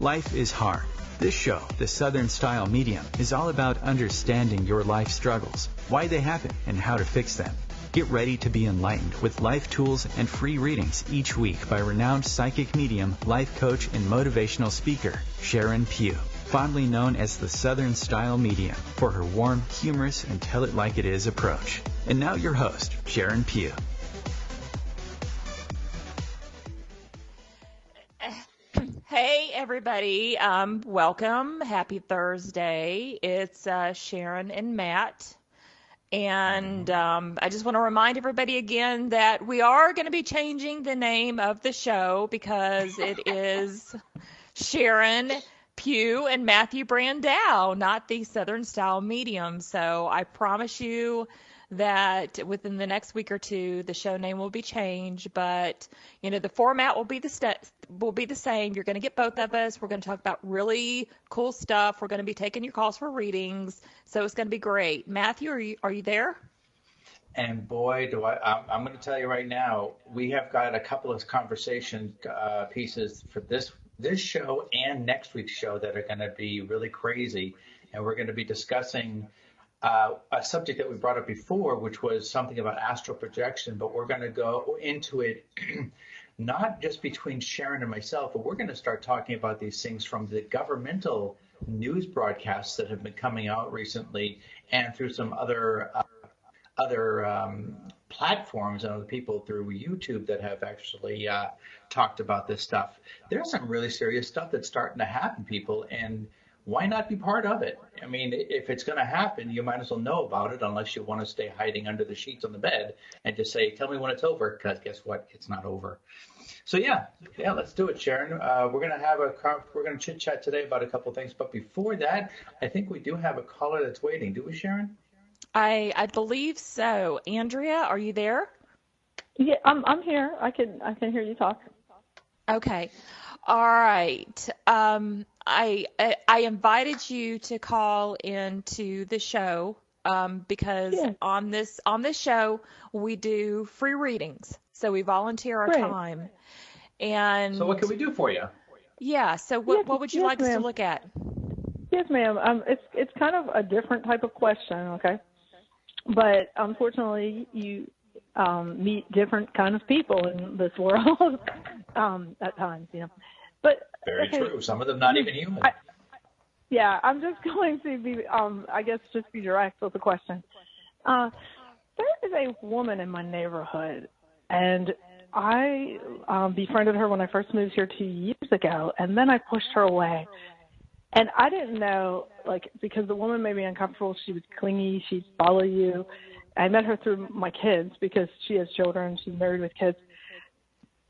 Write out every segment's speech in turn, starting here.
Life is hard. This show, The Southern Style Medium, is all about understanding your life struggles, why they happen, and how to fix them. Get ready to be enlightened with life tools and free readings each week by renowned psychic medium, life coach, and motivational speaker, Sharon Pugh, fondly known as the Southern Style Medium, for her warm, humorous, and tell-it-like-it-is approach. And now your host, Sharon Pugh. Hey, everybody. Welcome. Happy Thursday. It's Sharon and Matt. And I just want to remind everybody again that we are going to be changing the name of the show because it is Sharon Pugh and Matthew Brandow, not the Southern Style Medium. So I promise you that within the next week or two, the show name will be changed, but the format will be the same. You're going to get both of us. We're going to talk about really cool stuff. We're going to be taking your calls for readings, so it's going to be great. Matthew, are you there? And boy, I'm going to tell you right now, we have got a couple of conversation pieces for this show and next week's show that are going to be really crazy, and we're going to be discussing a subject that we brought up before, which was something about astral projection, but we're going to go into it not just between Sharon and myself, but we're going to start talking about these things from the governmental news broadcasts that have been coming out recently and through some other platforms and other people through YouTube that have actually talked about this stuff. There's some really serious stuff that's starting to happen, people, and why not be part of it? I mean, if it's going to happen, you might as well know about it, unless you want to stay hiding under the sheets on the bed and just say, tell me when it's over, because guess what? It's not over. So yeah, let's do it, Sharon. We're going to chit chat today about a couple of things. But before that, I think we do have a caller that's waiting. Do we, Sharon? I believe so. Andrea, are you there? Yeah, I'm here. I can hear you talk. Okay. All right. I invited you to call into the show because on this show we do free readings. So we volunteer our time. And so what can we do for you? Yeah. So what would you like us to look at? Yes, ma'am. It's kind of a different type of question, okay? But unfortunately, you meet different kind of people in this world at times, But very true. Some of them not even human. I'm just going to be, I guess, just be direct with the question. There is a woman in my neighborhood, and I befriended her when I first moved here 2 years ago, and then I pushed her away. And I didn't know, because the woman made me uncomfortable. She was clingy. She'd follow you. I met her through my kids because she has children. She's married with kids.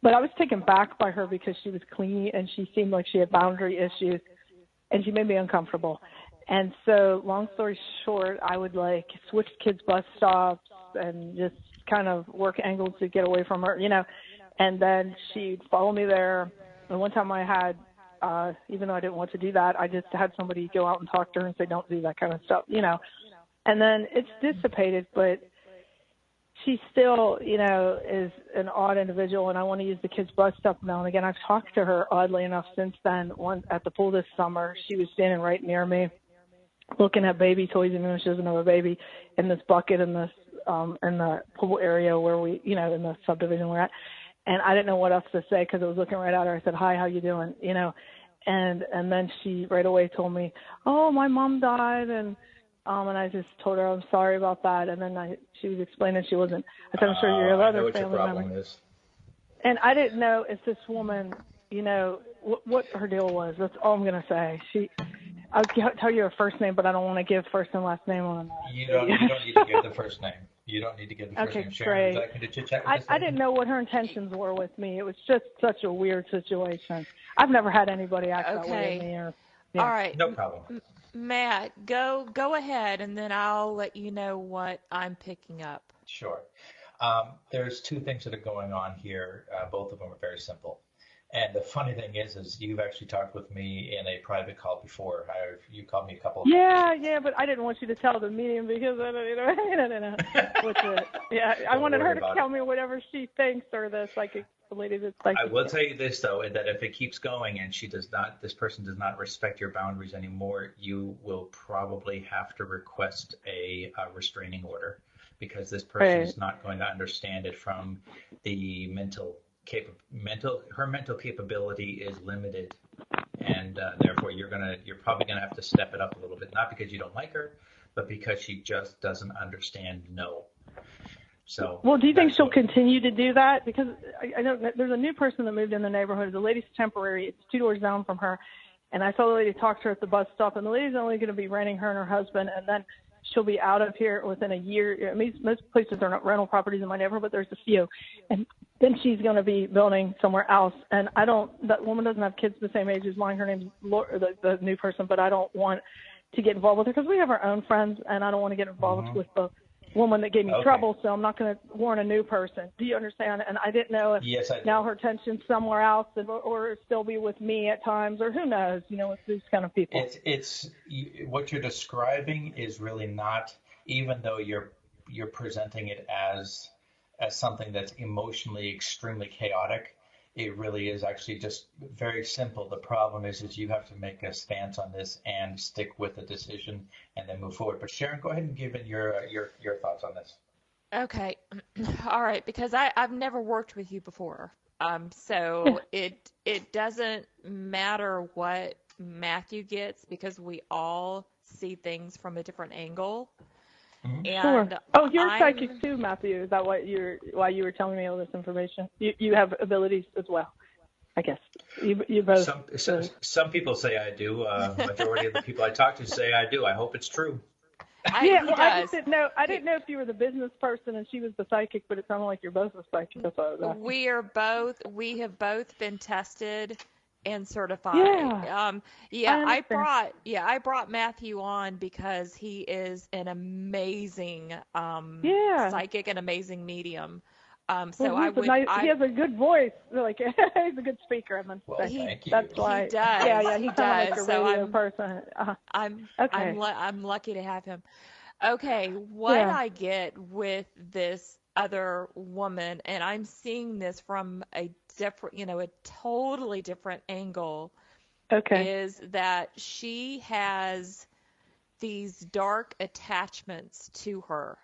But I was taken back by her because she was clingy and she seemed like she had boundary issues, and she made me uncomfortable. And so, long story short, I would switch kids' bus stops and just kind of work angles to get away from her, And then she'd follow me there. And one time I had, even though I didn't want to do that, I just had somebody go out and talk to her and say, don't do that kind of stuff, And then it's dissipated, but she still, is an odd individual, and I want to use the kids' bus stop now and again. I've talked to her, oddly enough, since then. One at the pool this summer, she was standing right near me, looking at baby toys, even though she doesn't have a baby, in this bucket in the pool area where we, in the subdivision we're at. And I didn't know what else to say because I was looking right at her. I said, "Hi, how you doing?" And then she right away told me, "Oh, my mom died," and I just told her I'm sorry about that. And then she was explaining she wasn't. I said, "I'm sure your other family member." And I didn't know if this woman, what her deal was. That's all I'm gonna say. I'll tell you her first name, but I don't want to give first and last name on. You don't need to give the first name. You don't need to give the first name. Sharon, would you like me to chit-chat with I didn't know what her intentions were with me. It was just such a weird situation. I've never had anybody act that way with me. All right. No problem. Matt, go ahead, and then I'll let you know what I'm picking up. Sure. There's two things that are going on here. Both of them are very simple. And the funny thing is you've actually talked with me in a private call before. You called me a couple of times. Yeah, but I didn't want you to tell the medium because I don't know. I wanted her to tell me whatever she thinks or the psychic the lady that's psychic. I will tell you this though, that if it keeps going and this person does not respect your boundaries anymore, you will probably have to request a restraining order, because this person is not going to understand it from the her mental capability is limited, and therefore you're probably gonna have to step it up a little bit, not because you don't like her, but because she just doesn't understand no. So, well, do you think she'll continue to do that? Because I don't. There's a new person that moved in the neighborhood. The lady's temporary. It's 2 doors down from her. And I saw the lady talk to her at the bus stop. And the lady's only going to be renting her and her husband. And then she'll be out of here within a year. I mean, most places are not rental properties in my neighborhood, but there's a few. And then she's going to be building somewhere else. And that woman doesn't have kids the same age as mine. Her name's Laura, the new person. But I don't want to get involved with her because we have our own friends. And I don't want to get involved with the woman that gave me trouble, so I'm not going to warn a new person. Do you understand? And I didn't know if now her attention's somewhere else or still be with me at times, or who knows, with these kind of people. It's what you're describing is really not, even though you're presenting it as something that's emotionally extremely chaotic, it really is actually just very simple. The problem is you have to make a stance on this and stick with the decision and then move forward. But Sharon, go ahead and give in your thoughts on this. Okay. All right. Because I've never worked with you before. So it doesn't matter what Matthew gets, because we all see things from a different angle. Mm-hmm. And sure. Oh, you're psychic too, Matthew. Is that why you were telling me all this information? You have abilities as well, I guess. You both. Some people say I do. Majority of the people I talk to say I do. I hope it's true. I just didn't know. I didn't know if you were the business person and she was the psychic, but it sounded like you're both the psychic. That's what I was asking. We have both been tested and certified. I brought Matthew on because he is an amazing psychic and amazing medium. He has a good voice. Like he's a good speaker. Thank you. That's why. He does. He does. Like a radio person. I'm lucky to have him. Okay, I get with this other woman, and I'm seeing this from a different, a totally different angle, is that she has these dark attachments to her.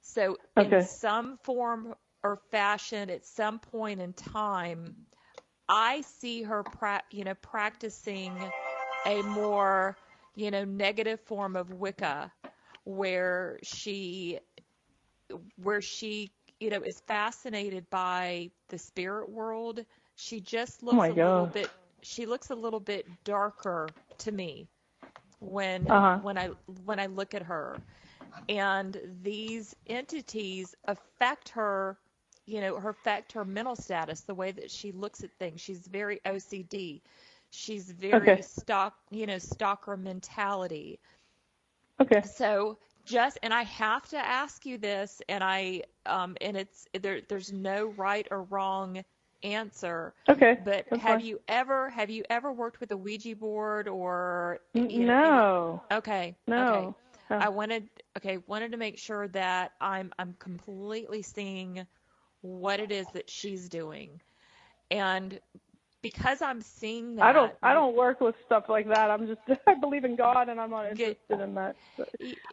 So in some form or fashion, at some point in time, I see her, practicing a more, negative form of Wicca, where she is fascinated by the spirit world. She just looks a little bit darker to me when I look at her. And these entities affect her, affect her mental status, the way that she looks at things. She's very OCD. She's very stalker mentality. Okay. So and I have to ask you this, and there's no right or wrong answer. Okay. But have you ever worked with a Ouija board or? No. Okay. No. Okay. I wanted to make sure that I'm completely seeing what it is that she's doing, and because I'm seeing that. I don't work with stuff like that. I believe in God, and I'm not interested in that.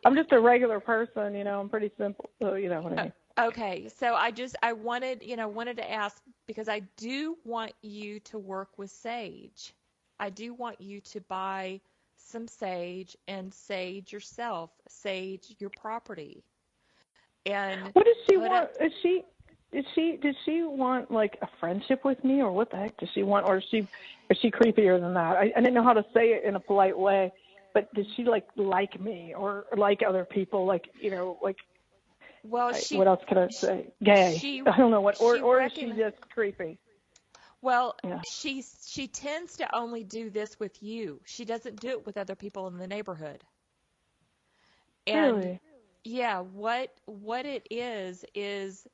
I'm just a regular person, I'm pretty simple. So, what I mean. Okay. So I wanted to ask, because I do want you to work with sage. I do want you to buy some sage and sage yourself, sage your property. And what does she want? Does she want like a friendship with me, or what the heck does she want? Or is she creepier than that? I didn't know how to say it in a polite way, but does she like me or like other people? Like, well, what else could I say? Gay. I don't know what, or is she just creepy? Well, she tends to only do this with you. She doesn't do it with other people in the neighborhood. And really? Yeah, what it is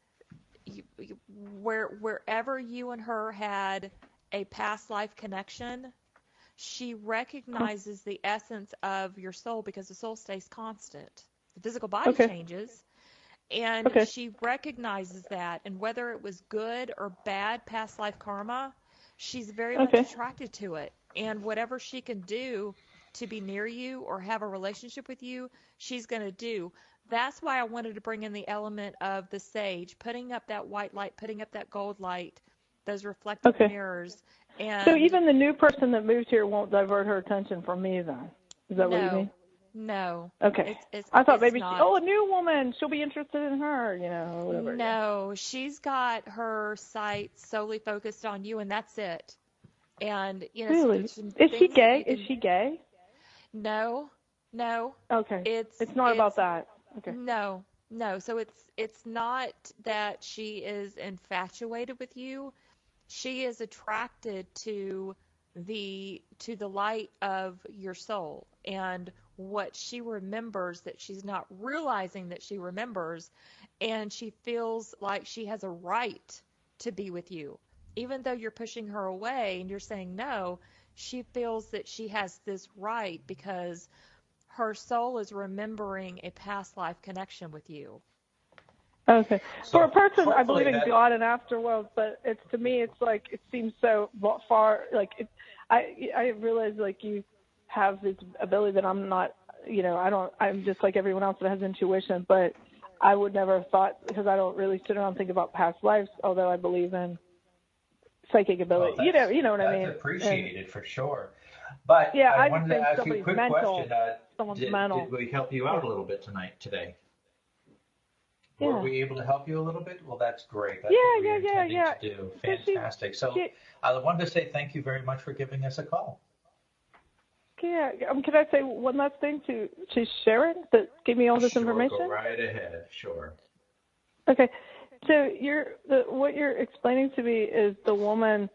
wherever you and her had a past life connection, she recognizes the essence of your soul, because the soul stays constant. The physical body changes, And Okay. she recognizes that, and whether it was good or bad past life karma, she's very much Okay. attracted to it. And whatever she can do to be near you or have a relationship with you, she's going to do. That's why I wanted to bring in the element of the sage, putting up that white light, putting up that gold light, those reflective Okay. mirrors. So And even the new person that moves here won't divert her attention from me then? Is that what you mean? no, Okay. it's I thought it's maybe not. a new woman, she'll be interested in her, or whatever. Yeah. No, she's got her sights solely focused on you, and that's it. And Really? there's some Is she things that gay? you Is can. she gay? No, no, Okay. it's It's not about it's that. Okay. no, no. So it's not that she is infatuated with you. She is attracted to the light of your soul and what she remembers that she's not realizing that she remembers, and she feels like she has a right to be with you. Even though you're pushing her away and you're saying no, she feels that she has this right because her soul is remembering a past life connection with you. Okay. For a So person, I believe hopefully in that. God and afterworld, but it's to me, it's like it seems so far. Like I realize like you have this ability that I'm not. I don't. I'm just like everyone else that has intuition, but I would never have thought because I don't really sit around and think about past lives. Although I believe in psychic Well, ability. You know what I that's mean? And appreciated for sure. But yeah, I I just wanted to think ask you a somebody's quick question. mental. Someone's Did mental. we help you Yeah. out a little bit today? Were Yeah. we able to help you a little bit? Well, that's great. That's what we Yeah. were Yeah. Yeah. intending Yeah. to do. So Fantastic. So I wanted to say thank you very much for giving us a call. Yeah, can I say one last thing to Sharon that gave me all this Sure, information? go right ahead. Sure. Okay, so what you're explaining to me is the woman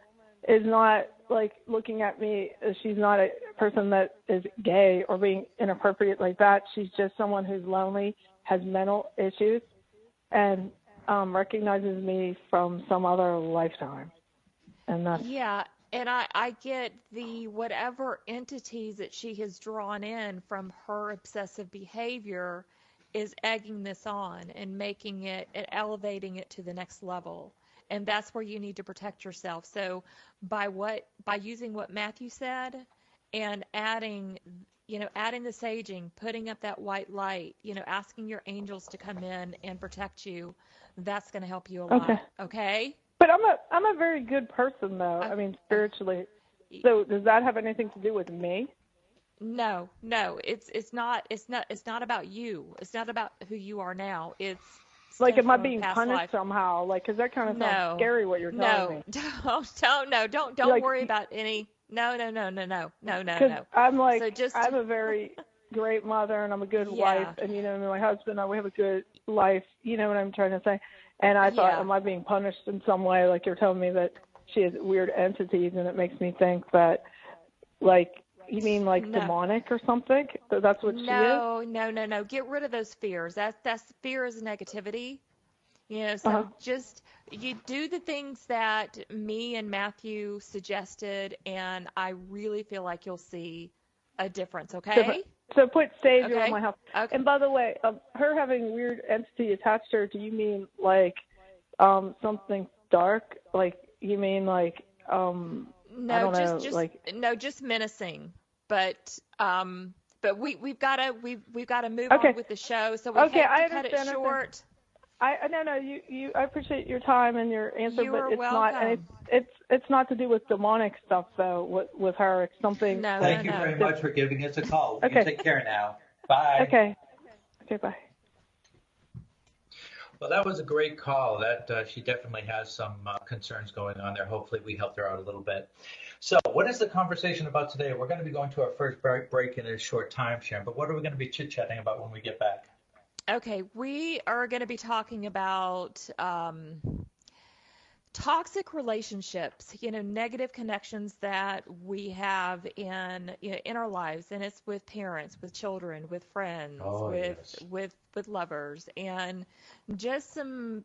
is not like looking at me. She's not a person that is gay or being inappropriate like that. She's just someone who's lonely, has mental issues, and recognizes me from some other lifetime. And that's Yeah, and I get the whatever entities that she has drawn in from her obsessive behavior is egging this on and making it and elevating it to the next level. And that's where you need to protect yourself. So by using what Matthew said and adding the saging, putting up that white light, asking your angels to come in and protect you, that's going to help you a okay. lot. Okay? But I'm a very good person though. I mean spiritually. So does that have anything to do with me? No. It's not about you. It's not about who you are now. It Like, stems am I from a being past punished life. somehow? Like, 'cause that kind of sounds No, scary what you're telling no, me. don't Like, worry about any. No. because I'm like, So just I'm a very great mother and I'm a good wife, yeah, and my husband, we have a good life. You know what I'm trying to say? And I thought, yeah. am I being punished in some way? Like you're telling me that she has weird entities, and it makes me think that, like, you mean like No, demonic or something? So that's what she is. no. Get rid of those fears. That's fear is negativity. Uh-huh. So just you do the things that me and Matthew suggested, and I really feel like you'll see a difference. Different. Okay? So put sage around Okay? my house. Okay. And by the way, her having weird entity attached to her, do you mean like something dark? Like you mean like I No, don't know, just like no, just menacing. But we've gotta move okay. on with the show, so we Okay, have to I cut it understand. short. No, you I appreciate your time and your answer, You but are it's not, and welcome. it's not to do with demonic stuff though. With her, it's something No, like no, Thank you very no. much for giving us a call. You okay, take care now. Bye. okay, bye. Well, that was a great call. That she definitely has some concerns going on there. Hopefully, we helped her out a little bit. So, what is the conversation about today? We're going to be going to our first break in a short time, Sharon. But what are we going to be chit-chatting about when we get back? Okay, we are going to be talking about toxic relationships, negative connections that we have in our lives, and it's with parents, with children, with friends, Oh, with yes. with lovers, and just some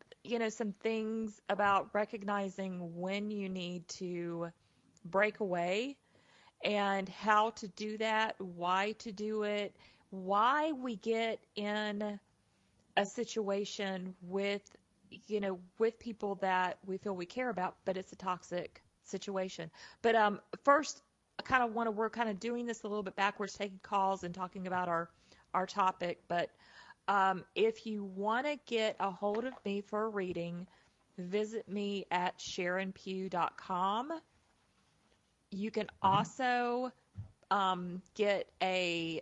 things about recognizing when you need to break away and how to do that, why to do it, why we get in a situation with, with people that we feel we care about, but it's a toxic situation. But first, we're kind of doing this a little bit backwards, taking calls and talking about our topic. But if you want to get a hold of me for a reading, visit me at sharonpugh.com. You can also get a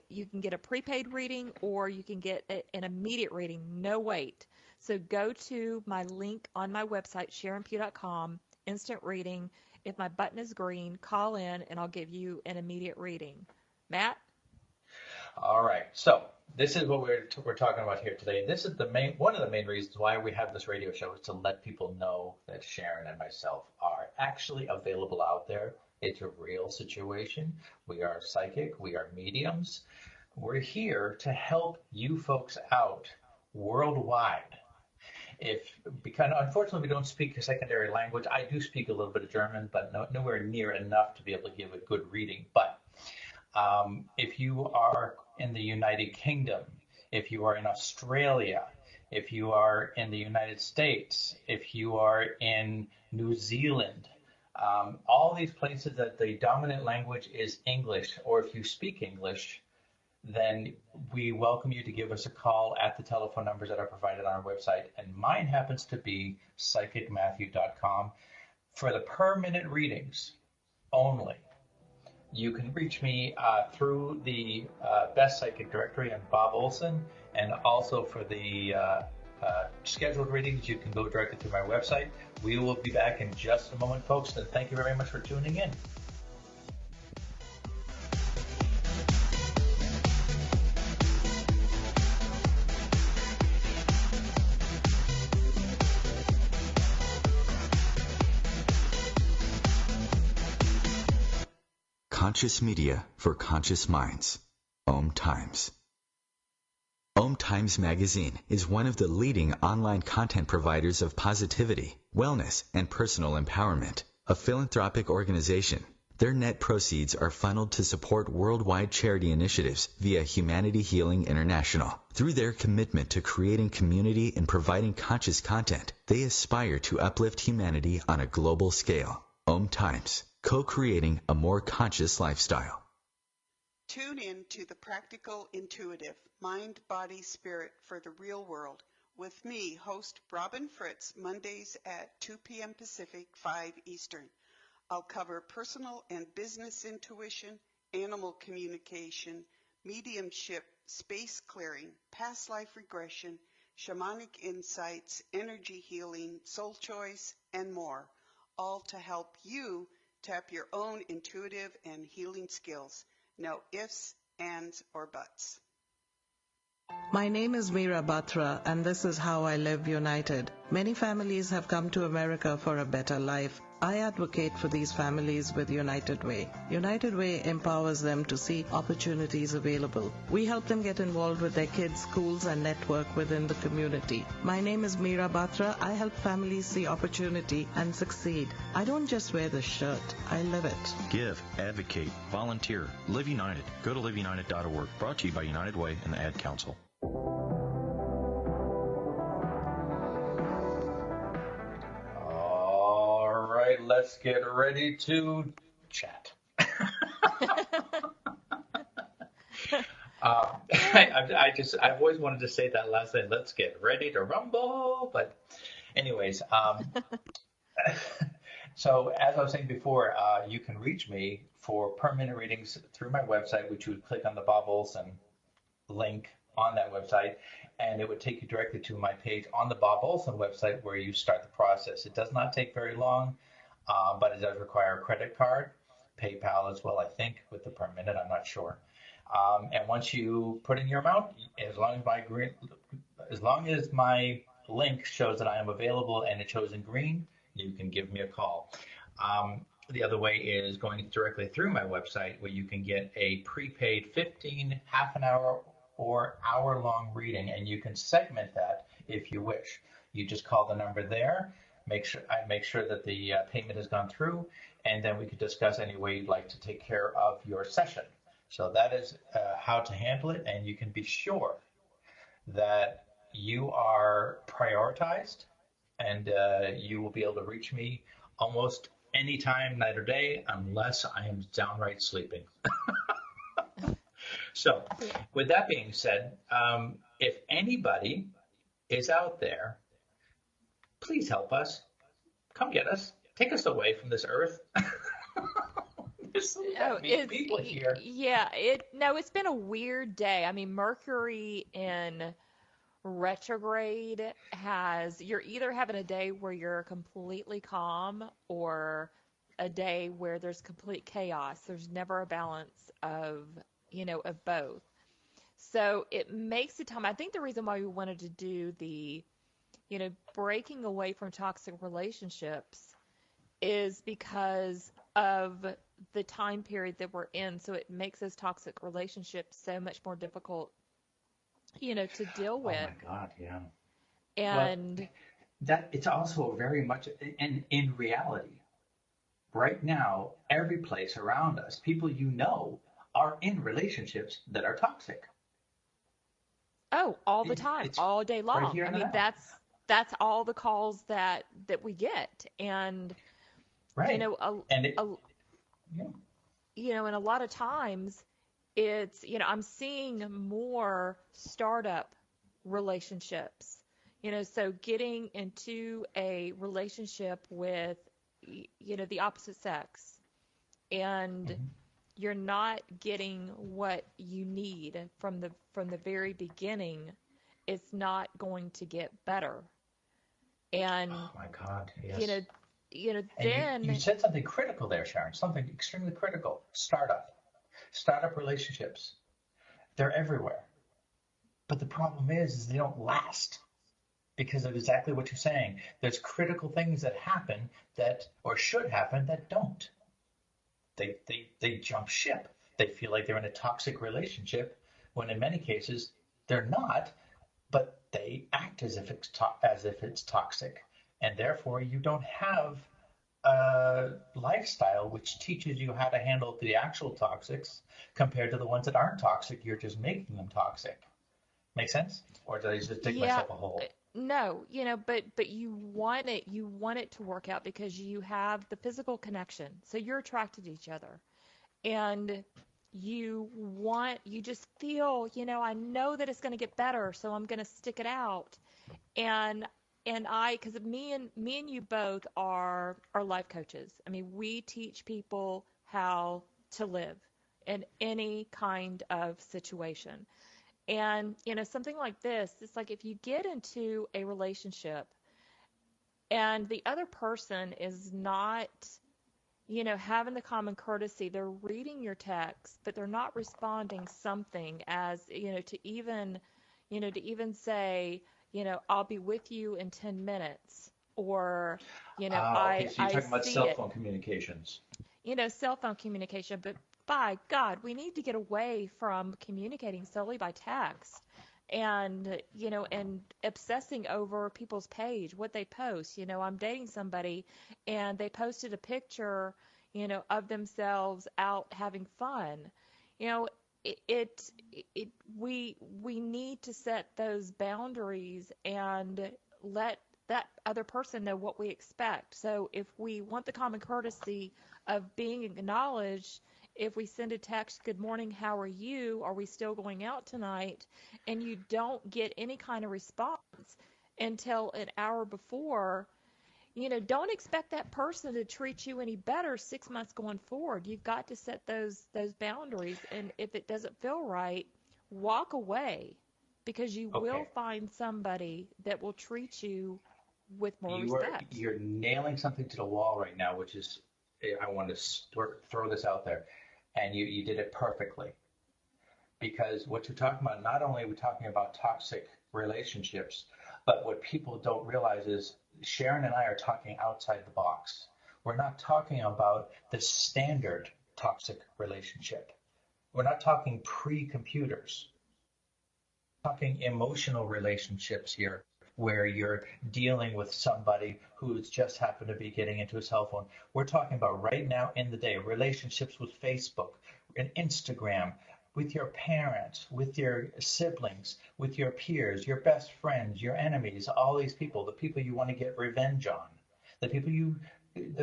prepaid reading, or you can get an immediate reading, no wait. So go to my link on my website, sharonpugh.com, instant reading. If my button is green, call in and I'll give you an immediate reading. Matt? All right. So this is what we're talking about here today. This is one of the main reasons why we have this radio show, is to let people know that Sharon and myself are actually available out there. It's a real situation. We are psychic. We are mediums. We're here to help you folks out worldwide. Because unfortunately we don't speak a secondary language. I do speak a little bit of German, but nowhere near enough to be able to give a good reading. But if you are in the United Kingdom, if you are in Australia, if you are in the United States, if you are in New Zealand, all these places that the dominant language is English, or if you speak English, then we welcome you to give us a call at the telephone numbers that are provided on our website. And mine happens to be psychicmatthew.com. For the per-minute readings only, you can reach me through the Best Psychic Directory and Bob Olson, and also for the scheduled readings, you can go directly to my website. We will be back in just a moment, folks, and thank you very much for tuning in. Conscious media for conscious minds. OMTimes. OMTimes magazine is one of the leading online content providers of positivity, wellness, and personal empowerment. A philanthropic organization, their net proceeds are funneled to support worldwide charity initiatives via Humanity Healing International. Through their commitment to creating community and providing conscious content, they aspire to uplift humanity on a global scale. OMTimes, co-creating a more conscious lifestyle. Tune in to The Practical Intuitive, Mind, Body, Spirit for the Real World with me, host Robin Fritz, Mondays at 2 p.m. Pacific, 5 Eastern. I'll cover personal and business intuition, animal communication, mediumship, space clearing, past life regression, shamanic insights, energy healing, soul choice, and more, all to help you tap your own intuitive and healing skills. No ifs, ands, or buts. My name is Meera Batra, and this is How I Live United. Many families have come to America for a better life. I advocate for these families with United Way. United Way empowers them to see opportunities available. We help them get involved with their kids, schools, and network within the community. My name is Meera Batra. I help families see opportunity and succeed. I don't just wear the shirt, I live it. Give, advocate, volunteer. Live United. Go to liveunited.org. Brought to you by United Way and the Ad Council. Let's get ready to chat. I've always wanted to say that last thing. Let's get ready to rumble. But anyways, so as I was saying before, you can reach me for per-minute readings through my website, which you would click on the Bob Olson link on that website, and it would take you directly to my page on the Bob Olson website where you start the process. It does not take very long. But it does require a credit card, PayPal as well, I think, with the per minute. I'm not sure. And once you put in your amount, as long as my link shows that I am available and it shows in green, you can give me a call. The other way is going directly through my website, where you can get a prepaid 15, half an hour, or hour-long reading, and you can segment that if you wish. You just call the number there. I make sure that the payment has gone through, and then we could discuss any way you'd like to take care of your session. So that is how to handle it, and you can be sure that you are prioritized, and you will be able to reach me almost any time, night or day, unless I am downright sleeping. So, with that being said, if anybody is out there, please help us. Come get us. Take us away from this earth. There's so many people here. Yeah, it's been a weird day. I mean, Mercury in retrograde you're either having a day where you're completely calm or a day where there's complete chaos. There's never a balance of both. So it makes the time. I think the reason why we wanted to do the, breaking away from toxic relationships is because of the time period that we're in. So it makes those toxic relationships so much more difficult, to deal with. Oh my God, yeah. And well, that it's also very much in reality. Right now, every place around us, people are in relationships that are toxic. Oh, all the time, all day long. Right here I and mean, now. that's all the calls that we get, and right. And a lot of times it's I'm seeing more startup relationships. So getting into a relationship with the opposite sex, and you're not getting what you need from the very beginning. It's not going to get better. And oh my God, yes. And then you said something critical there, Sharon. Something extremely critical. Startup relationships. They're everywhere. But the problem is they don't last because of exactly what you're saying. There's critical things that happen or should happen that don't. They jump ship. They feel like they're in a toxic relationship when in many cases they're not, but they act as if it's toxic. And therefore you don't have a lifestyle which teaches you how to handle the actual toxics compared to the ones that aren't toxic. You're just making them toxic. Make sense? Or did I just dig myself a hole? No, but you want it to work out because you have the physical connection. So you're attracted to each other. And you just feel, I know that it's going to get better, so I'm going to stick it out. And because me and you both are life coaches. I mean, we teach people how to live in any kind of situation. And, something like this, it's like if you get into a relationship and the other person is not, having the common courtesy, they're reading your text, but they're not responding something as, to even say, I'll be with you in 10 minutes or, okay, so you're talking about cell phone communications. Cell phone communication, but by God, we need to get away from communicating solely by text and, and obsessing over people's page, what they post. I'm dating somebody and they posted a picture, of themselves out having fun. We need to set those boundaries and let that other person know what we expect. So if we want the common courtesy of being acknowledged, if we send a text, good morning, how are you? Are we still going out tonight? And you don't get any kind of response until an hour before, don't expect that person to treat you any better 6 months going forward. You've got to set those boundaries. And if it doesn't feel right, walk away because you will find somebody that will treat you with more respect. You're nailing something to the wall right now, which is, I want to throw this out there. And you did it perfectly. Because what you're talking about, not only are we talking about toxic relationships, but what people don't realize is Sharon and I are talking outside the box. We're not talking about the standard toxic relationship. We're not talking pre-computers. We're talking emotional relationships here, where you're dealing with somebody who's just happened to be getting into a cell phone. We're talking about right now in the day, relationships with Facebook and Instagram, with your parents, with your siblings, with your peers, your best friends, your enemies, all these people, the people you want to get revenge on, the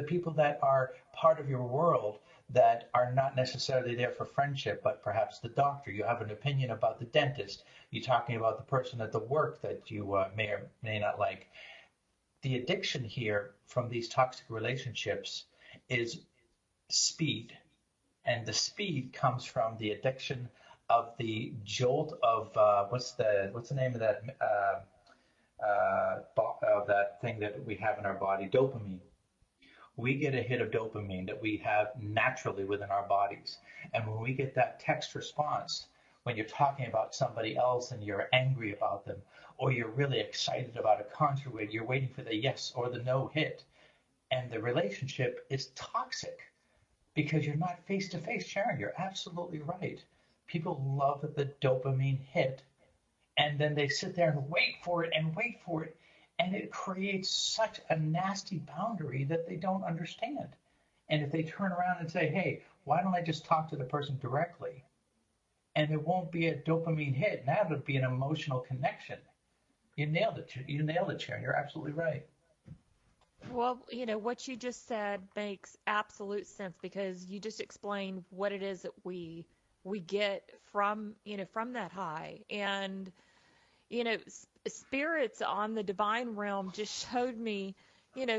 people that are part of your world that are not necessarily there for friendship, but perhaps the doctor. You have an opinion about the dentist. You're talking about the person at the work that you may or may not like. The addiction here from these toxic relationships is speed. And the speed comes from the addiction of the jolt of what's the name of that thing that we have in our body? Dopamine. We get a hit of dopamine that we have naturally within our bodies, and when we get that text response, when you're talking about somebody else and you're angry about them, or you're really excited about a concert where you're waiting for the yes or the no hit, and the relationship is toxic because you're not face to face. Sharon, you're absolutely right. People love the dopamine hit, and then they sit there and wait for it and wait for it, and it creates such a nasty boundary that they don't understand. And if they turn around and say, hey, why don't I just talk to the person directly? And it won't be a dopamine hit. Now it'll be an emotional connection. You nailed it. You nailed it, Sharon. You're absolutely right. Well, what you just said makes absolute sense because you just explained what it is that we get from that high. And spirits on the divine realm just showed me,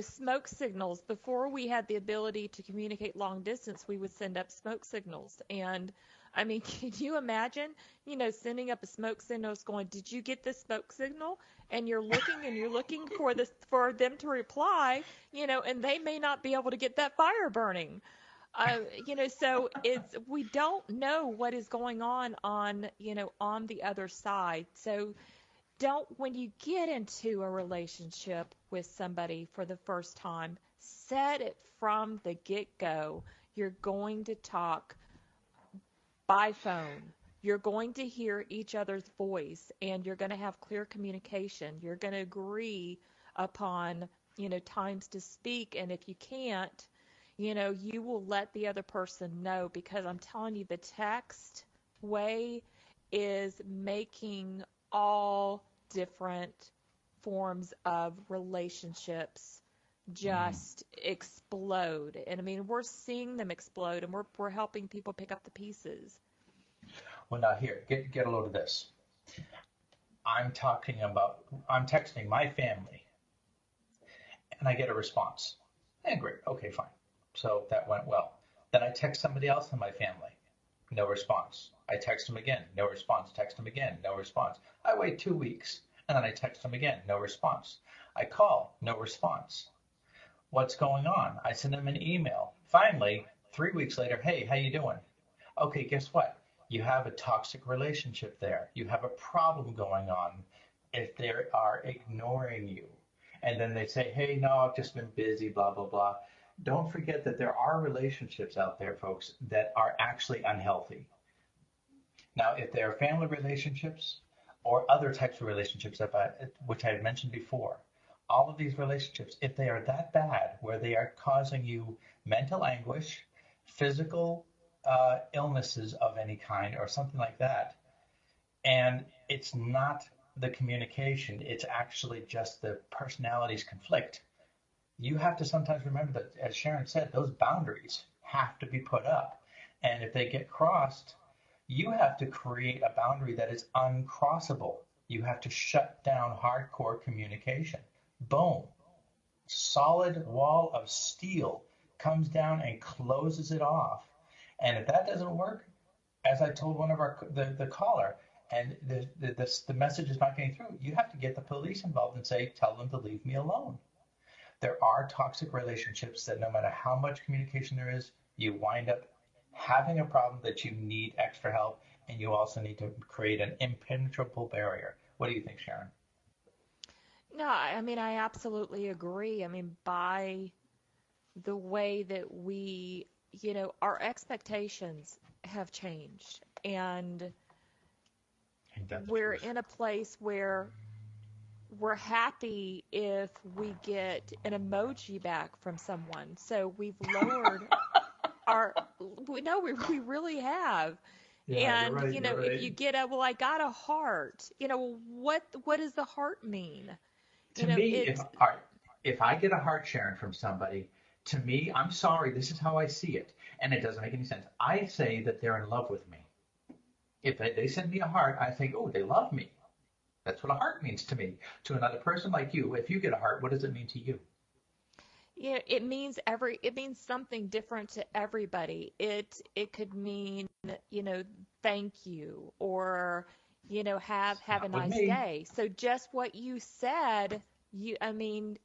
smoke signals. Before we had the ability to communicate long distance, we would send up smoke signals. And I mean, can you imagine, sending up a smoke signal going, did you get this smoke signal? And you're looking for them to reply, and they may not be able to get that fire burning. So we don't know what is going on, on the other side. So when you get into a relationship with somebody for the first time, set it from the get-go. You're going to talk by phone. You're going to hear each other's voice, and you're going to have clear communication. You're going to agree upon, times to speak. And if you can't, you will let the other person know, because I'm telling you, the text way is making all different forms of relationships just explode. And I mean, we're seeing them explode, and we're helping people pick up the pieces. Well, now here, get a load of this. I'm texting my family, and I get a response. Great. Okay, fine. So that went well. Then I text somebody else in my family. No response. I text them again. No response. Text them again. No response. I wait 2 weeks, and then I text them again. No response. I call. No response. What's going on? I send them an email. Finally, 3 weeks later, hey, how you doing? Okay, guess what? You have a toxic relationship there. You have a problem going on if they are ignoring you. And then they say, hey, no, I've just been busy, blah, blah, blah. Don't forget that there are relationships out there, folks, that are actually unhealthy. Now, if they are family relationships or other types of relationships, which I had mentioned before, all of these relationships, if they are that bad, where they are causing you mental anguish, physical illnesses of any kind or something like that, and it's not the communication, it's actually just the personalities conflict, you have to sometimes remember that, as Sharon said, those boundaries have to be put up. And if they get crossed, you have to create a boundary that is uncrossable. You have to shut down hardcore communication. Boom. Solid wall of steel comes down and closes it off. And if that doesn't work, as I told one of the caller, and the message is not getting through, you have to get the police involved and say, tell them to leave me alone. There are toxic relationships that no matter how much communication there is, you wind up having a problem that you need extra help, and you also need to create an impenetrable barrier. What do you think, Sharon? No, I mean, I absolutely agree. I mean, by the way that we, our expectations have changed, and we're in a place where we're happy if we get an emoji back from someone. So we've lowered we really have. Yeah, you're And, right. You're if you right. get well, I got a heart, what does the heart mean? To me, if It, all right, if I get a heart Sharon from somebody, to me, I'm sorry, this is how I see it, and it doesn't make any sense. I say that they're in love with me. If they send me a heart, I think, oh, they love me. That's what a heart means to me. To another person like you, if you get a heart, what does it mean to you? it means something different to everybody. It could mean, thank you, or, have a Not with nice me. day. So just what you said, I mean,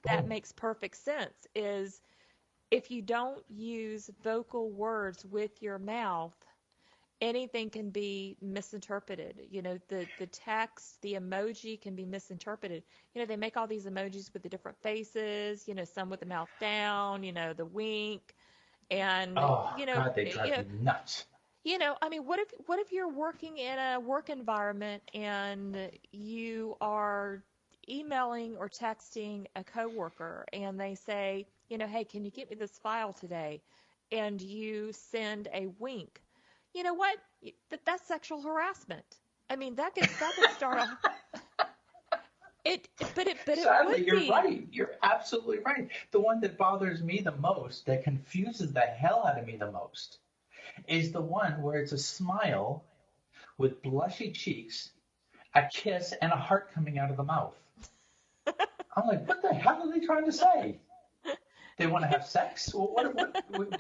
that Boom. makes perfect sense. Is if you don't use vocal words with your mouth, anything can be misinterpreted. The text, the emoji can be misinterpreted. They make all these emojis with the different faces, some with the mouth down, the wink. And, Oh God, they drive me nuts. I mean, what if you're working in a work environment and you are emailing or texting a coworker and they say, hey, can you get me this file today? And you send a wink. You know what? That's sexual harassment. I mean, that could start a but it would Sadly, you're be. right. You're absolutely right. The one that bothers me the most, that confuses the hell out of me the most, is the one where it's a smile with blushy cheeks, a kiss, and a heart coming out of the mouth. I'm like, what the hell are they trying to say? They want to have sex? Well,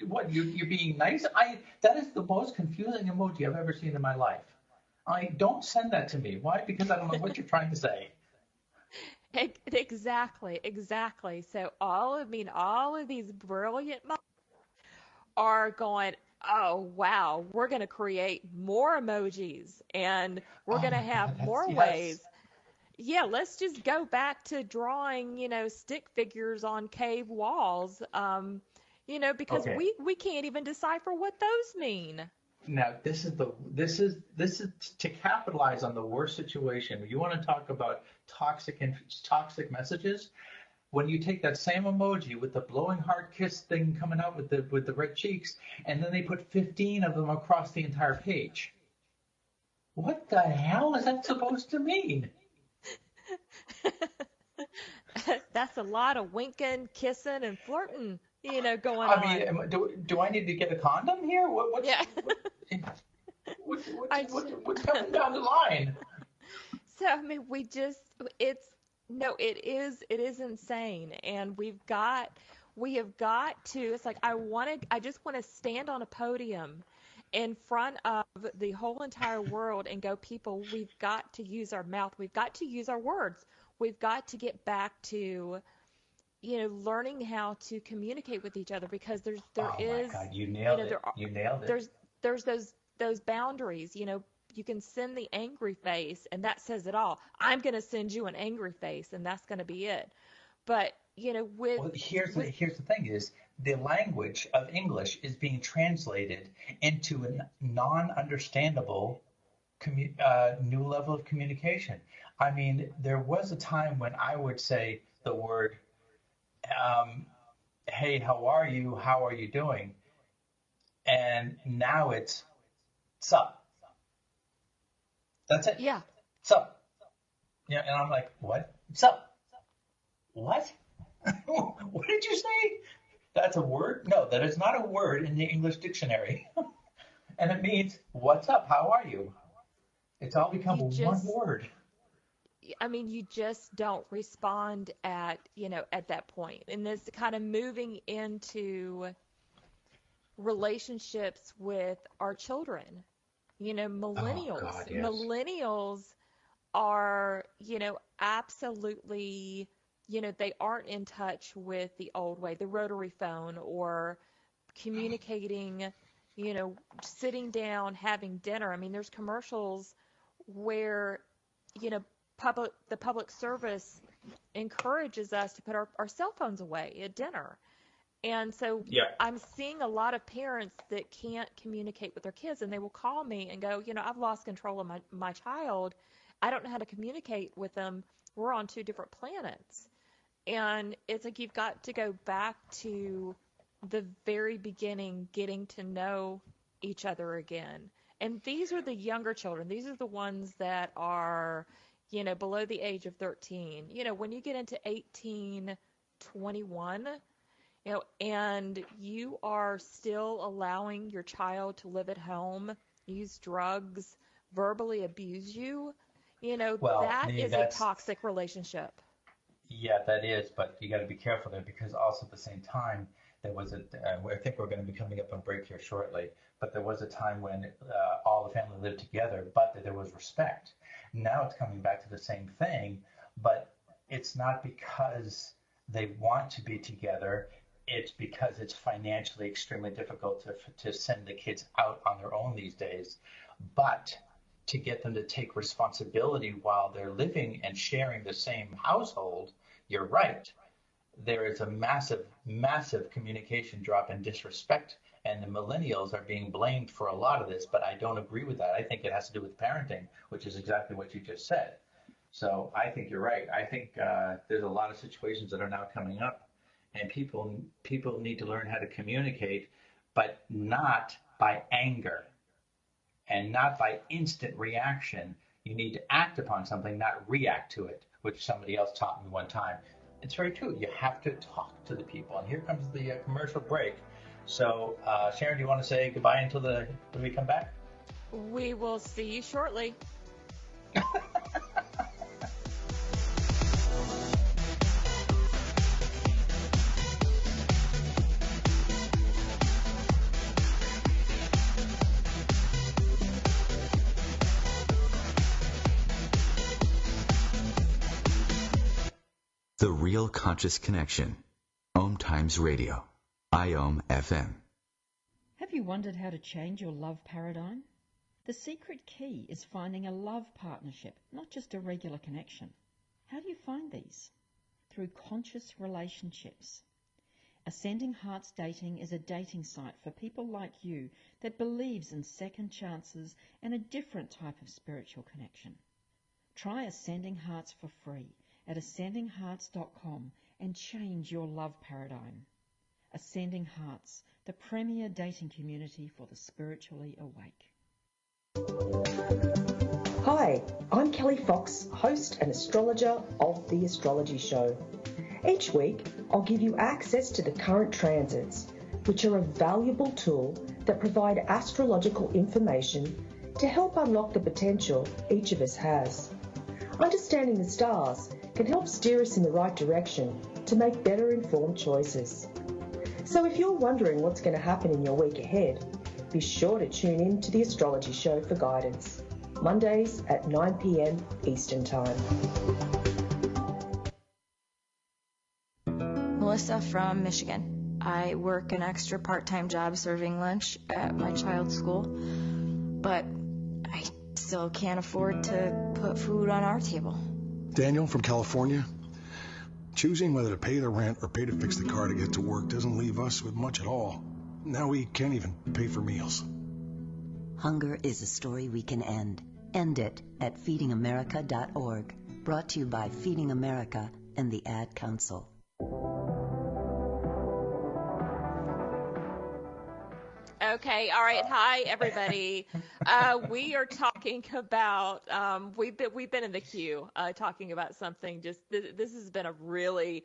what? You're being nice? That is the most confusing emoji I've ever seen in my life. Don't send that to me. Why? Because I don't know what you're trying to say. Exactly, exactly. So all of these brilliant minds are going, oh wow, we're going to create more emojis and we're Oh going to my have God, that's more yes. ways. Yeah, let's just go back to drawing, stick figures on cave walls. Because Okay. we can't even decipher what those mean. Now this is to capitalize on the worst situation. You want to talk about toxic messages? When you take that same emoji with the blowing heart kiss thing coming out with the red cheeks, and then they put 15 of them across the entire page. What the hell is that supposed to mean? That's a lot of winking, kissing, and flirting, going I mean, on. do I need to get a condom here? Yeah. I What's coming down the line? So I mean, it's no, it is insane, and we have got to. It's like I just want to stand on a podium in front of the whole entire world and go, people, we've got to use our mouth, we've got to use our words, we've got to get back to learning how to communicate with each other because there Oh my is God, you you nailed know it. there are You nailed it. there's those boundaries. You can send the angry face and that says it all. I'm going to send you an angry face and that's going to be it. But Well, with here's the thing: is the language of English is being translated into a non-understandable new level of communication. I mean, there was a time when I would say the word, um, "Hey, how are you? How are you doing?" And now it's "Sup." That's it. yeah, Sup. Yeah, and I'm like, "What? Sup? What? What did you say? That's a word? No, that is not a word in the English dictionary." And it means, what's up? How are you? It's all become you one just word. I mean, you just don't respond at that point. And this kind of moving into relationships with our children. Oh, God, yes. Millennials are, absolutely, they aren't in touch with the old way, the rotary phone or communicating, sitting down, having dinner. I mean, there's commercials where, you know, the public service encourages us to put our cell phones away at dinner. And so Yeah. I'm seeing a lot of parents that can't communicate with their kids, and they will call me and go, I've lost control of my child. I don't know how to communicate with them. We're on two different planets. And it's like you've got to go back to the very beginning, getting to know each other again. And these are the younger children. These are the ones that are, below the age of 13. When you get into 18, 21, and you are still allowing your child to live at home, use drugs, verbally abuse you, Well, that is a that's toxic relationship. yeah, that is, but you got to be careful there because also at the same time there was I think we're going to be coming up on break here shortly, but there was a time when all the family lived together, but that there was respect. Now it's coming back to the same thing, but it's not because they want to be together. It's because it's financially extremely difficult to send the kids out on their own these days. But to get them to take responsibility while they're living and sharing the same household, you're right. There is a massive, massive communication drop in disrespect, and the millennials are being blamed for a lot of this, but I don't agree with that. I think it has to do with parenting, which is exactly what you just said. So I think you're right. I think there's a lot of situations that are now coming up, and people need to learn how to communicate, but not by anger and not by instant reaction. You need to act upon something, not react to it, which somebody else taught me one time. It's very true. You have to talk to the people. And here comes the commercial break. So, Sharon, do you want to say goodbye until when we come back? We will see you shortly. The Real Conscious Connection. OMTimes Radio. IOM FM. Have you wondered how to change your love paradigm? The secret key is finding a love partnership, not just a regular connection. How do you find these? Through conscious relationships. Ascending Hearts Dating is a dating site for people like you that believes in second chances and a different type of spiritual connection. Try Ascending Hearts for free at ascendinghearts.com and change your love paradigm. Ascending Hearts, the premier dating community for the spiritually awake. Hi, I'm Kelly Fox, host and astrologer of The Astrology Show. Each week, I'll give you access to the current transits, which are a valuable tool that provide astrological information to help unlock the potential each of us has. Understanding the stars can help steer us in the right direction to make better informed choices. So if you're wondering what's going to happen in your week ahead, be sure to tune in to The Astrology Show for guidance, Mondays at 9 p.m. Eastern Time. Melissa from Michigan. I work an extra part-time job serving lunch at my child's school, but I still can't afford to put food on our table. Daniel from California. Choosing whether to pay the rent or pay to fix the car to get to work doesn't leave us with much at all. Now we can't even pay for meals. Hunger is a story we can end. End it at feedingamerica.org. Brought to you by Feeding America and the Ad Council. Okay, all right. Hi, everybody. We are talking about we've been in the queue talking about something. Just this has been a really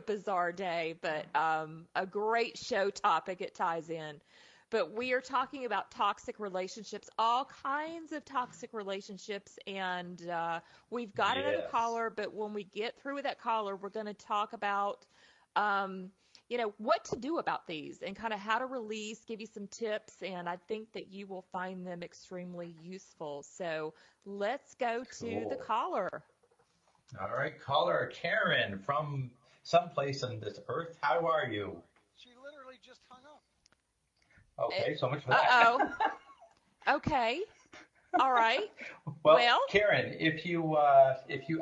bizarre day, but a great show topic. It ties in. But we are talking about toxic relationships, all kinds of toxic relationships, and we've got another caller. But when we get through with that caller, we're going to talk about what to do about these and kind of how to release, give you some tips, and I think that you will find them extremely useful. So let's go to the caller. All right, caller Karen from someplace on this earth. How are you? She literally just hung up. Okay, so much for that. Uh-oh. Okay. All right. Well, Karen, if you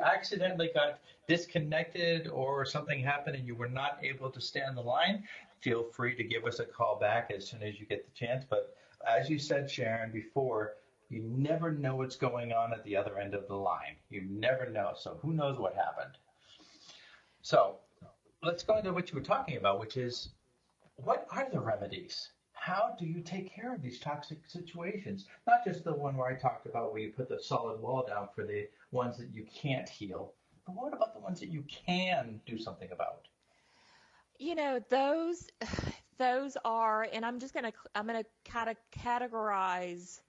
accidentally got disconnected or something happened and you were not able to stay on the line, feel free to give us a call back as soon as you get the chance. But as you said, Sharon, before, you never know what's going on at the other end of the line. You never know. So who knows what happened? So let's go into what you were talking about, which is what are the remedies? how do you take care of these toxic situations? Not just the one where I talked about where you put the solid wall down for the ones that you can't heal, but what about the ones that you can do something about? Those are, and I'm gonna kind of categorize,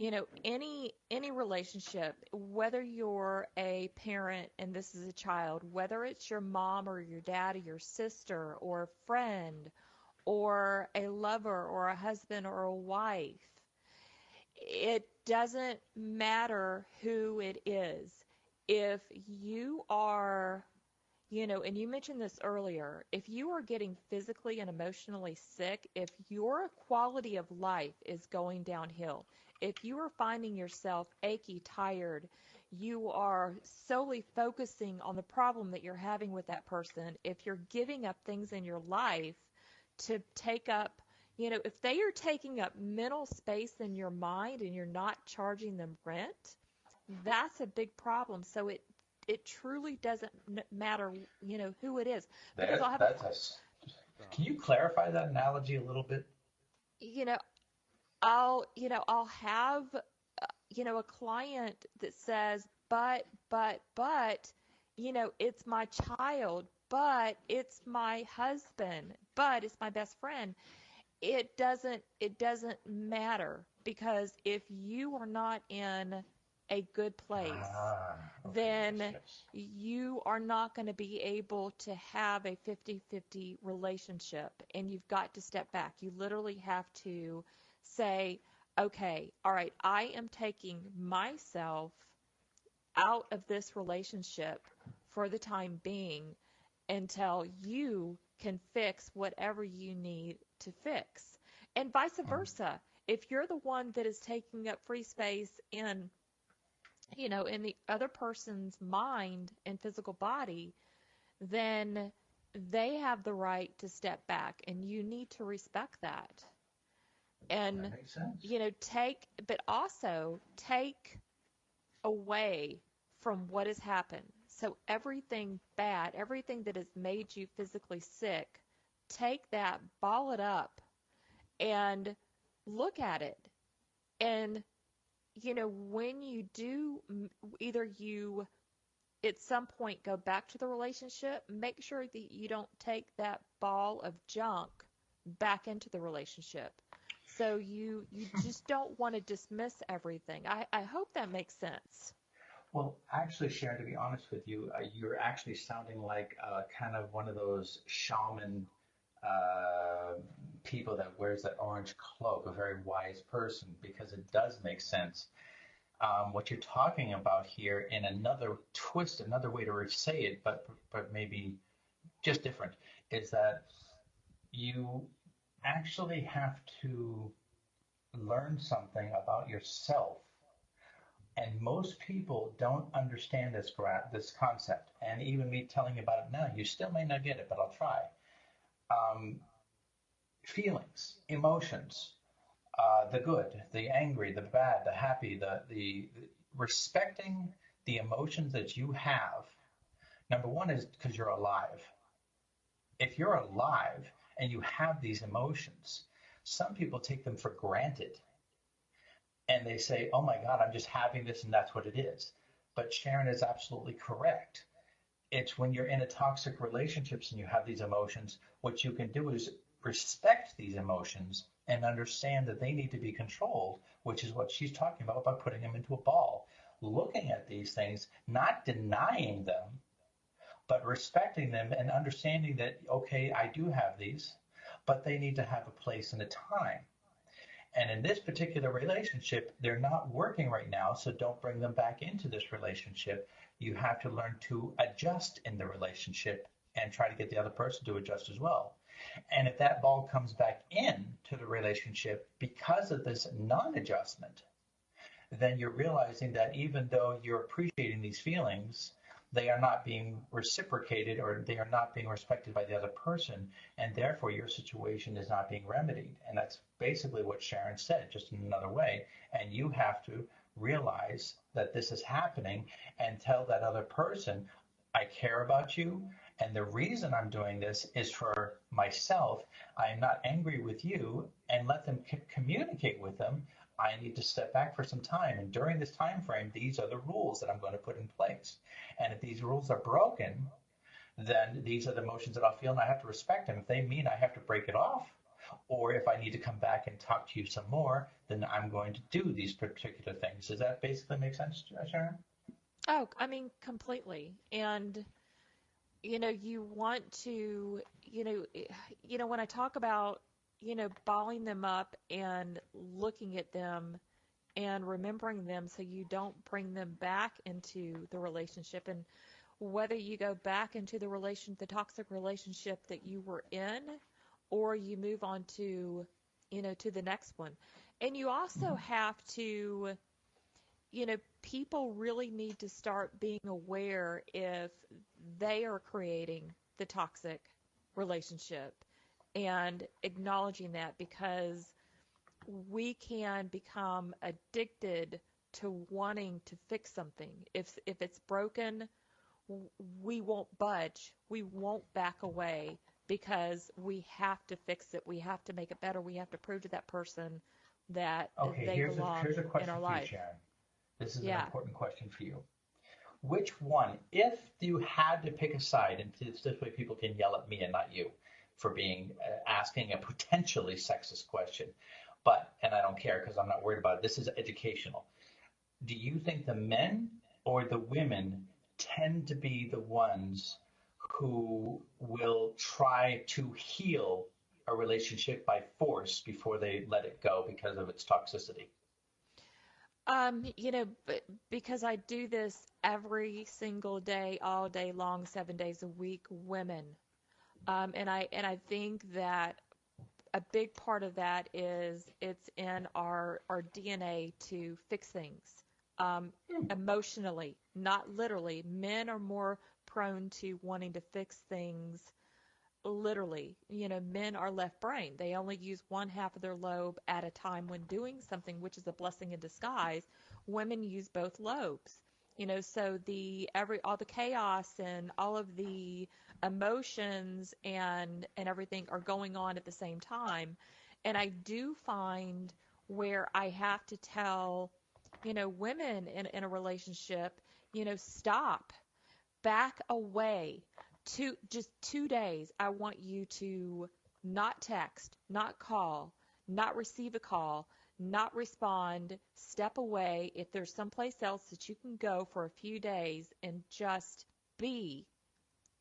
any relationship, whether you're a parent and this is a child, whether it's your mom or your dad or your sister or a friend or a lover or a husband or a wife. It doesn't matter who it is. If you are, and you mentioned this earlier, if you are getting physically and emotionally sick, if your quality of life is going downhill, if you are finding yourself achy, tired, you are solely focusing on the problem that you're having with that person, if you're giving up things in your life to take up, if they are taking up mental space in your mind and you're not charging them rent, that's a big problem. So it truly doesn't matter, who it is. Because I'll have Can you clarify that analogy a little bit? you know, I'll have, a client that says, but, it's my child, but it's my husband, but it's my best friend. It doesn't matter, because if you are not in a good place, then you are not going to be able to have a 50-50 relationship, and you've got to step back. You literally have to say, okay, all right, I am taking myself out of this relationship for the time being until you can fix whatever you need to fix. And vice versa. If you're the one that is taking up free space in the other person's mind and physical body, then they have the right to step back, and you need to respect that. And, That makes sense. but also take away from what has happened. So everything bad, everything that has made you physically sick, take that, ball it up, and look at it. And, when you do, either you at some point go back to the relationship, make sure that you don't take that ball of junk back into the relationship. So you just don't want to dismiss everything. I hope that makes sense. Well, actually, Sharon, to be honest with you, you're actually sounding like kind of one of those shaman uh, people that wears that orange cloak, a very wise person, because it does make sense. What you're talking about here in another twist, another way to say it, but maybe just different, is that you actually have to learn something about yourself. And most people don't understand this concept. And even me telling you about it now, you still may not get it, but I'll try. Um, Feelings, emotions, the good, the angry, the bad, the happy, the respecting the emotions that you have. Number one is because you're alive. If you're alive and you have these emotions, some people take them for granted and they say, oh my God, I'm just having this and that's what it is. But Sharon is absolutely correct. It's when you're in a toxic relationships and you have these emotions, what you can do is respect these emotions and understand that they need to be controlled, which is what she's talking about by putting them into a ball. Looking at these things, not denying them, but respecting them and understanding that, okay, I do have these, but they need to have a place and a time. And in this particular relationship, they're not working right now, so don't bring them back into this relationship. You have to learn to adjust in the relationship and try to get the other person to adjust as well. And if that ball comes back in to the relationship because of this non-adjustment, then you're realizing that even though you're appreciating these feelings, they are not being reciprocated or they are not being respected by the other person, and therefore your situation is not being remedied. And that's basically what Sharon said, just in another way. And you have to realize that this is happening and tell that other person, I care about you And the reason I'm doing this is for myself. I am not angry with you, and let them communicate with them. I need to step back for some time. And during this time frame, these are the rules that I'm going to put in place. And if these rules are broken, then these are the emotions that I'll feel, and I have to respect them. If they mean I have to break it off, or if I need to come back and talk to you some more, then I'm going to do these particular things. Does that basically make sense, Sharon? Oh, I mean, completely. And you want to, when I talk about, balling them up and looking at them and remembering them so you don't bring them back into the relationship. And whether you go back into the toxic relationship that you were in, or you move on to, to the next one. And you also have to, people really need to start being aware if they are creating the toxic relationship and acknowledging that, because we can become addicted to wanting to fix something. If it's broken, we won't budge. We won't back away because we have to fix it. We have to make it better. We have to prove to that person that they belong here's a question in our for you, life. Sharon. This is an Yeah. important question for you. Which one, if you had to pick a side, and this way people can yell at me and not you for being asking a potentially sexist question, and I don't care because I'm not worried about it. This is educational. Do you think the men or the women tend to be the ones who will try to heal a relationship by force before they let it go because of its toxicity? Because I do this every single day, all day long, 7 days a week, women. And I think that a big part of that is it's in our DNA to fix things, emotionally, not literally. Men are more prone to wanting to fix things literally. Men are left brain. They only use one half of their lobe at a time when doing something, which is a blessing in disguise. Women use both lobes. So all the chaos and all of the emotions and everything are going on at the same time. And I do find where I have to tell, women in a relationship, stop, back away. Just 2 days, I want you to not text, not call, not receive a call, not respond, step away. If there's someplace else that you can go for a few days and just be,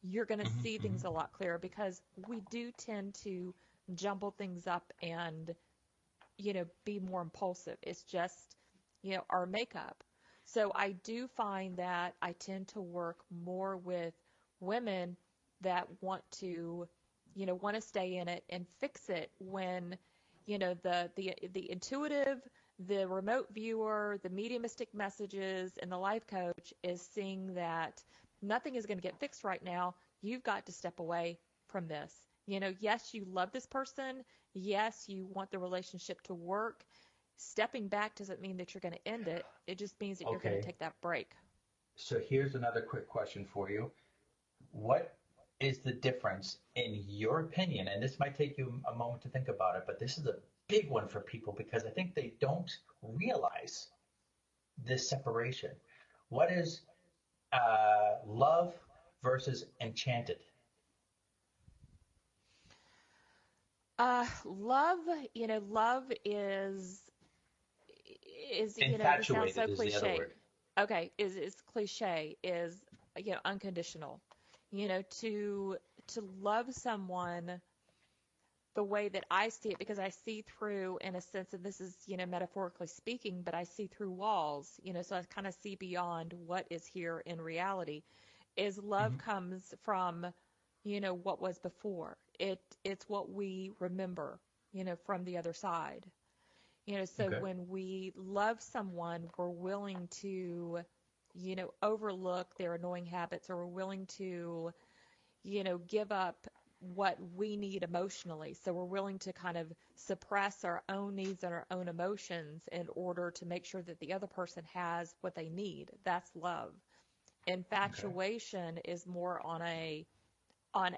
you're going to see things a lot clearer, because we do tend to jumble things up and, be more impulsive. It's just, our makeup. So I do find that I tend to work more with women that want to stay in it and fix it when, the intuitive, the remote viewer, the mediumistic messages, and the life coach is seeing that nothing is going to get fixed right now. You've got to step away from this. Yes, you love this person. Yes, you want the relationship to work. Stepping back doesn't mean that you're going to end it. It just means that you're going to take that break. So here's another quick question for you. What is the difference, in your opinion? And this might take you a moment to think about it, but this is a big one for people because I think they don't realize this separation. What is love versus enchanted? Love is this sounds so Infatuated is the other cliche. word. Okay, is cliche, is unconditional. To love someone the way that I see it, because I see through, in a sense, and this is metaphorically speaking, but I see through walls. So I kind of see beyond what is here in reality. Is love comes from what was before. It's what we remember from the other side. So when we love someone, we're willing to, overlook their annoying habits, or we're willing to, give up what we need emotionally. So we're willing to kind of suppress our own needs and our own emotions in order to make sure that the other person has what they need. That's love. Infatuation is more on a on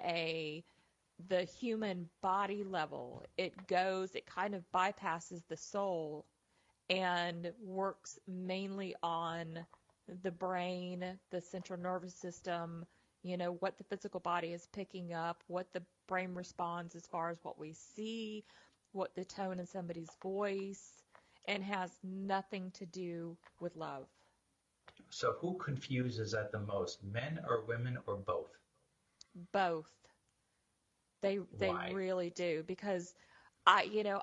the human body level. It kind of bypasses the soul and works mainly on the brain, the central nervous system, what the physical body is picking up, what the brain responds as far as what we see, what the tone in somebody's voice, and has nothing to do with love. So who confuses that the most, men or women or both? Both. They Why? really do, because I'll hear,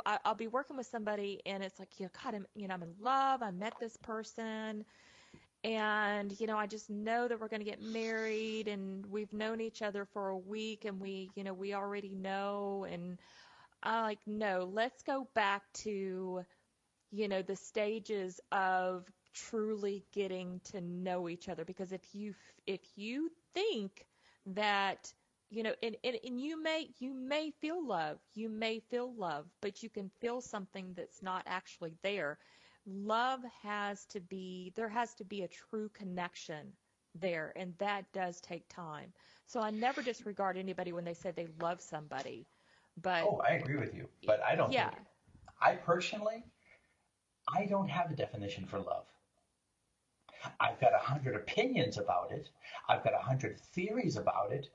I'll be working with somebody and it's like, God, I'm in love. I met this person and, I just know that we're going to get married and we've known each other for a week and we already know. And I like, no, let's go back to, the stages of truly getting to know each other. Because if you think that, and you may feel love, but you can feel something that's not actually there. There has to be a true connection there, and that does take time. So I never disregard anybody when they say they love somebody, but Oh, I agree with you, but I don't yeah. think, I don't have a definition for love. I've got 100 opinions about it. I've got 100 theories about it.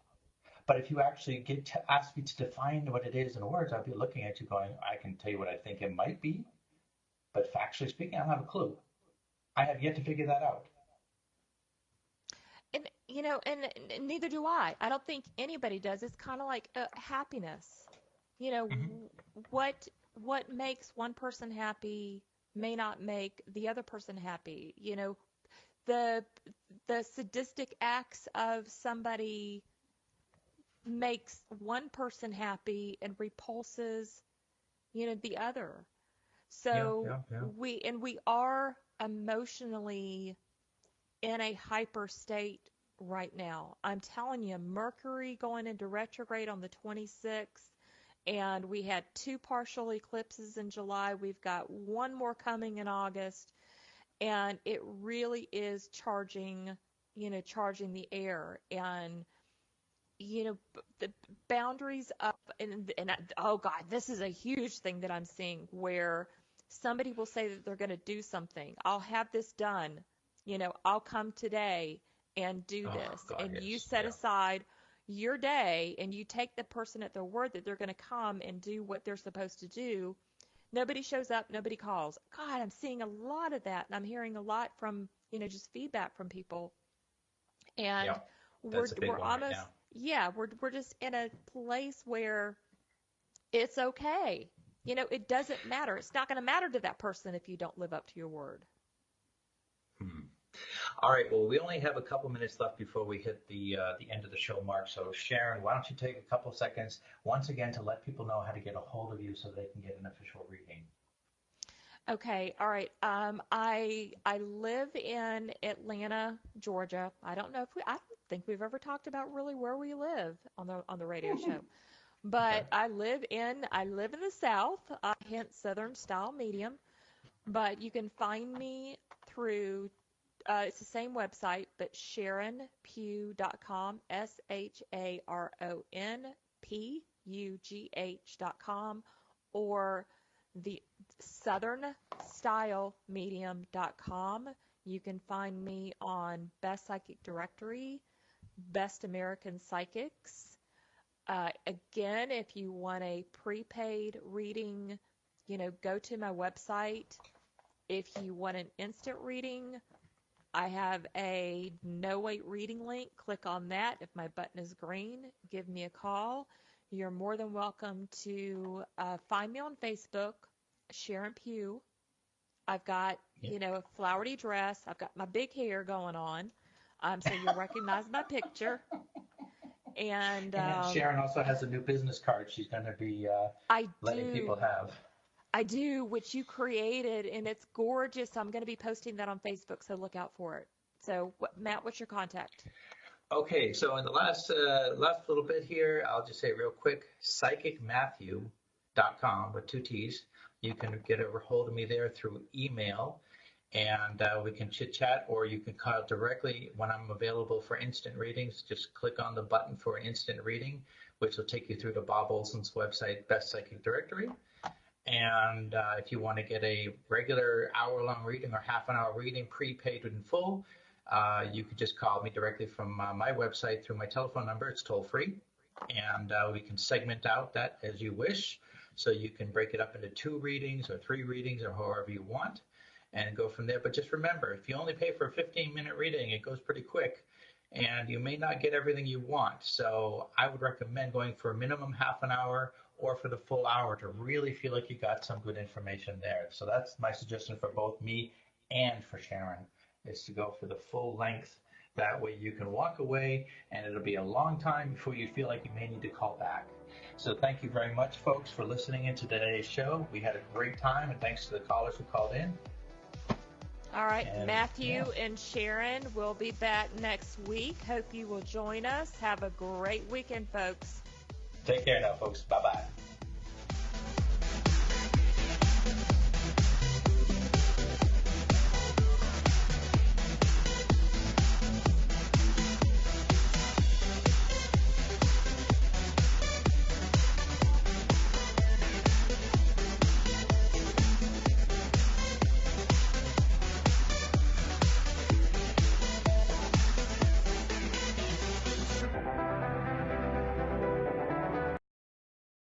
But if you actually get to ask me to define what it is in words, I'd be looking at you going, I can tell you what I think it might be, but factually speaking, I don't have a clue. I have yet to figure that out. And and neither do I. I don't think anybody does. It's kind of like happiness. What makes one person happy may not make the other person happy. The sadistic acts of somebody makes one person happy and repulses, the other. So Yeah. we are emotionally in a hyper state right now. I'm telling you, Mercury going into retrograde on the 26th, and we had 2 partial eclipses in July. We've got 1 more coming in August, and it really is charging the air. And the boundaries up, oh God, this is a huge thing that I'm seeing where somebody will say that they're going to do something. I'll have this done. I'll come today and do this. God, and yes. You set aside your day and you take the person at their word that they're going to come and do what they're supposed to do. Nobody shows up. Nobody calls. God, I'm seeing a lot of that. And I'm hearing a lot from, just feedback from people. And that's a big one almost, right now. yeah, we're just in a place where it's okay. It doesn't matter. It's not going to matter to that person if you don't live up to your word. All right. Well, we only have a couple minutes left before we hit the end of the show mark. So, Sharon, why don't you take a couple seconds once again to let people know how to get a hold of you so they can get an official reading. Okay. All right. I live in Atlanta, Georgia. I don't think we've ever talked about really where we live on the radio show. But okay. I live in the South, hence Southern style medium. But you can find me through it's the same website, but SharonPugh.com, SharonPugh.com, or the SouthernStyleMedium.com. You can find me on Best Psychic Directory, Best American Psychics. Again, if you want a prepaid reading, go to my website. If you want an instant reading, I have a no-wait reading link. Click on that. If my button is green, give me a call. You're more than welcome to find me on Facebook, Sharon Pugh. I've got, a flowery dress. I've got my big hair going on, so you'll recognize my picture. And Sharon also has a new business card she's going to be letting people have. I do, which you created, and it's gorgeous. I'm going to be posting that on Facebook, so look out for it. So, Matt, what's your contact? Okay, so in the last little bit here, I'll just say real quick, psychicmatthew.com with 2 T's. You can get a hold of me there through email. and we can chit-chat, or you can call directly when I'm available for instant readings. Just click on the button for instant reading, which will take you through to Bob Olson's website, Best Psychic Directory. And if you want to get a regular hour-long reading or half-an-hour reading prepaid in full, you could just call me directly from my website through my telephone number. It's toll-free, and we can segment out that as you wish. So you can break it up into 2 readings or 3 readings or however you want and go from there. But just remember, if you only pay for a 15-minute reading, it goes pretty quick, and you may not get everything you want. So I would recommend going for a minimum half an hour or for the full hour to really feel like you got some good information there. So that's my suggestion for both me and for Sharon, is to go for the full length. That way you can walk away, and it'll be a long time before you feel like you may need to call back. So thank you very much, folks, for listening in to today's show. We had a great time, and thanks to the callers who called in. All right, and Matthew and Sharon will be back next week. Hope you will join us. Have a great weekend, folks. Take care now, folks. Bye-bye.